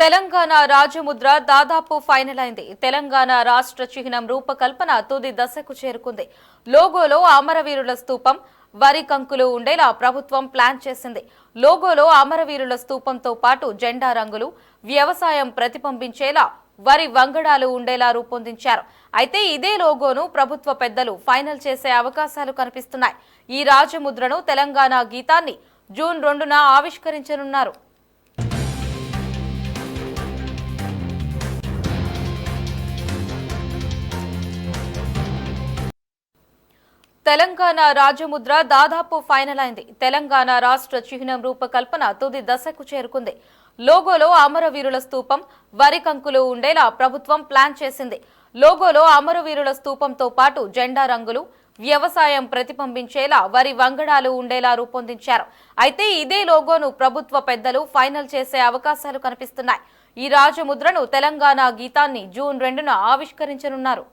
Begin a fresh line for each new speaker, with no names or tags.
తెలంగాణ రాజముద్ర దాదాపు ఫైనల్ అయింది. తెలంగాణ రాష్ట్ర చిహ్నం రూపకల్పన తుది దశకు చేరుకుంది. లోగోలో అమరవీరుల స్తూపం, వరి కంకులు ఉండేలా ప్రభుత్వం ప్లాన్ చేసింది. లోగోలో అమరవీరుల స్తూపంతో పాటు జెండా రంగులు, వ్యవసాయం ప్రతిబింబించేలా వరి వంగడాలు ఉండేలా రూపొందించారు. అయితే ఇదే లోగోను ప్రభుత్వ పెద్దలు ఫైనల్ చేసే అవకాశాలు కనిపిస్తున్నాయి. ఈ రాజముద్రను తెలంగాణ గీతాన్ని జూన్ 2న ఆవిష్కరించనున్నారు. తెలంగాణ రాజముద్ర దాదాపు ఫైనల్ అయింది. తెలంగాణ రాష్ట్ర చిహ్నం రూపకల్పన తుది దశకు చేరుకుంది. లోగోలో అమరవీరుల స్తూపం, వరి కంకులు ఉండేలా ప్రభుత్వం ప్లాన్ చేసింది. లోగోలో అమరవీరుల స్తూపంతో పాటు జెండా రంగులు, వ్యవసాయం ప్రతిబింబించేలా వరి వంగడాలు ఉండేలా రూపొందించారు. అయితే ఇదే లోగోను ప్రభుత్వ పెద్దలు ఫైనల్ చేసే అవకాశాలు కనిపిస్తున్నాయి. ఈ రాజముద్రను తెలంగాణ గీతాన్ని జూన్ 2న ఆవిష్కరించనున్నారు.